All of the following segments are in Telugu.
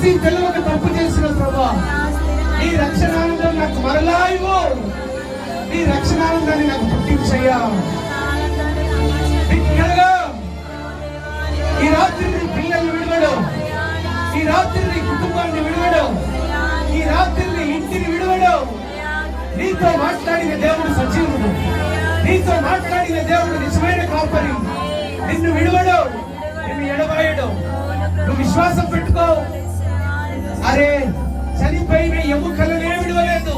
తెలిసి తెలియక తప్పు చేసిన ప్రభా, నీ రక్షణానందం నాకు మరలా ఇవ్వు. నీ రక్షణానందాన్ని నాకు పుట్టించయ్యా. ఈ రాత్రి నీ పిల్లల్ని విడవడు, ఈ రాత్రి నీ కుటుంబాన్ని విడవడు, ఈ రాత్రి నీ ఇంటిని విడవడు. నీతో మాట్లాడిన దేవుడు సజీవుడు, నీతో మాట్లాడిన దేవుడు నిజమైన కాపరి. నిన్ను విడవడు, నిన్ను ఎడబాయడు. నువ్వు విశ్వాసం పెట్టుకో. అరే, చనిపోయిన ఎముకలనే విడవలేదు.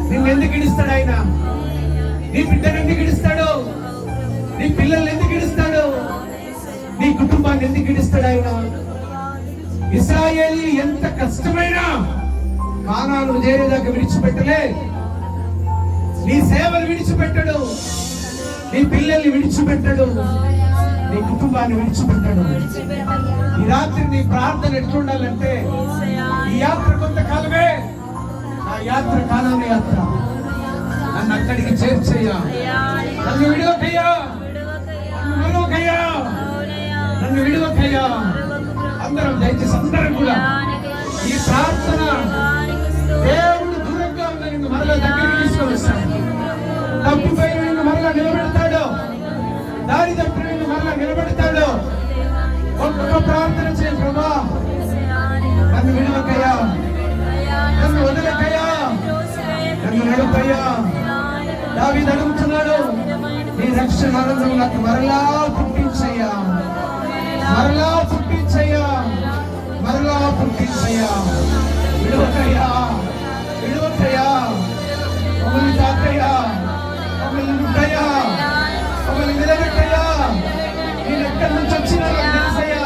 నిన్ను ఎందుకు ఇడుస్తాడు ఆయన? నీ బిడ్డను ఎందుకు ఇడుస్తాడు? నీ పిల్లల్ని ఎందుకు ఇడుస్తాడు? నీ కుటుంబాన్ని ఎందుకు ఇడుస్తాడు ఆయన? ఇశ్రాయేలు ఎంత కష్టమైనా కానాను చేరేదాకా విడిచిపెట్టలే. నీ సేవలు విడిచిపెట్టడు, నీ పిల్లల్ని విడిచిపెట్టడు, నీ కుటుంబాన్ని విడిచిపెట్టడు. ఈ రాత్రి నీ ప్రార్థన ఎట్లుండాలంటే, ఈ యాత్ర కొంతకాలమే, ఆ యాత్ర కానాను యాత్ర. నన్ను అక్కడికి చేర్చయ్యా, నన్ను విడవకయ్యా, నన్ను విడవకయ్యా, నన్ను విడవకయ్యా. అందరం దయచేసి అందరం కూడా ఈ ప్రార్థన, దేవుడు దూరంగా ఉన్న నిన్ను మరలా దగ్గరికి తీసుకొని వస్తాడు. తప్పిపోయిన నిన్ను మరలా నిలబెడతాడు, దారి తప్పిన నిన్ను మరలా నిలబెడతాడు. ఒక్క ప్రార్థన చేయి, ప్రభా నన్ను విడవకయ్యా, నన్ను వదలకయ్యా, నన్ను నడుపయ్యా. దావీదు అడుగుతున్నాడు, నీ రక్షణ ఆనందం నాకు మరలా పుట్టించయ్యా, మరలా పుట్టించయ్యా, మరలా పుట్టించయ్యా. విడవకయ్యా, విడవకయ్యా, మమ్మల్ని తాకయ్యా, మమ్మల్ని ముట్టయ్యా, మమ్మల్ని నిలబెట్టయ్యా. నేను ఎక్కడి నుంచి వచ్చినా నాకు తెలుసయ్యా,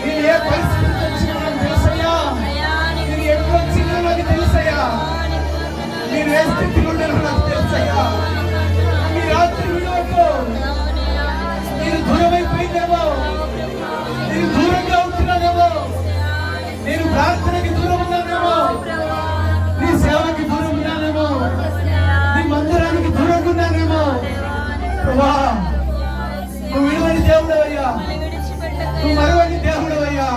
నేను ఏ పరిస్థితి నుంచి వచ్చినా నాకు తెలుసయ్యా, నేను ఎప్పుడు వచ్చినా నాకు తెలుసయ్యా, నేను ఏ స్థితిలో ఉన్నానో నాకు తెలుసయ్యా. ఈ రాత్రి విడవకు. నేను దూరమైపోయిందేమో, నేను దూరంగా ఉంటున్నానేమో, నేను ప్రార్థనకి దూరం ఉన్నానేమో, నీ సేవకి దూరం ఉన్నానేమో, నీ మందిరానికి దూరంగా ఉన్నానేమో. ప్రభా, నువ్వు విడవని దేవుడు అయ్యా, నువ్వు మరవని దేవుడు అయ్యా.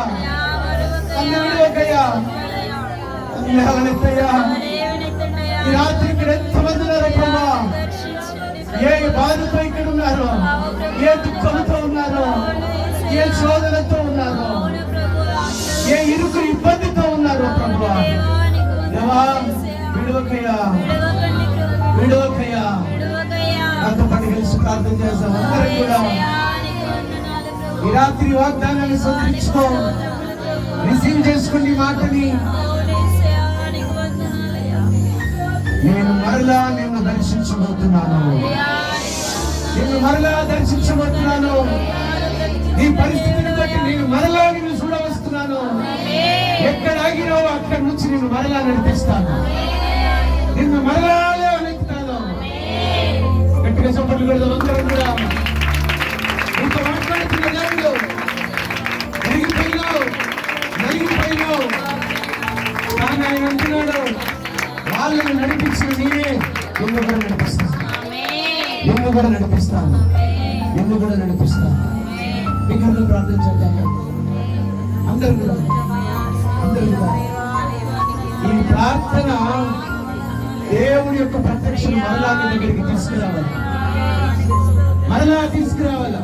నన్ను విడవకయ్యా, నన్ను లేవనెత్తయ్యా. ఈ రాత్రి ఇక్కడ ఎంతమంది ఉన్నారు ప్రభా, ఏ బాధతో ఇక్కడ ఉన్నారు, ఏ దుఃఖంతో ఉన్నారు, ఏ శోధనతో ఉన్నారు, ఏ ఇరుకు ఇబ్బందితో ఉన్నారు ప్రభా. దేవా విడవకయ్యా, విడవకయ్యా. నాతో పాటు కలిసి ప్రార్థన చేస్తాం అందరం కూడా. ఈ రాత్రి వాగ్దానాన్ని స్వీకరించుకో, రిసీవ్ చేసుకోండి మాటని. నేను మరలా నిన్ను దర్శించబోతున్నాను, నిన్ను మరలా దర్శించబోతున్నాను. నీ పరిస్థితిని బట్టి నేను మరలా నిన్ను చూడవస్తున్నాను. ఎక్కడ ఆగినావో అక్కడి నుంచి నిన్ను మరలా నడిపిస్తాను, నిన్ను మరలా లేవనెత్తుతాను. గట్టిగా చప్పట్లు కొడదాం అందరం కూడా. నీతో మాట్లాడుతున్న దేవుడు, నలిగిపోయినావు, నలిగిపోయినావు కానీ ఆయన అంటున్నాడు, వాళ్ళని నడిపించిన నేనే నిన్ను కూడా నడిపిస్తాను, నిన్ను కూడా నడిపిస్తాను, నిన్ను కూడా నడిపిస్తాను. మీకు ప్రార్థన చేద్దాం అందరూ కూడా, అందరూ కూడా. ఈ ప్రార్థన దేవుడి యొక్క ప్రత్యక్షను మరలా దగ్గరికి తీసుకురావాలి, మరలా తీసుకురావాలా.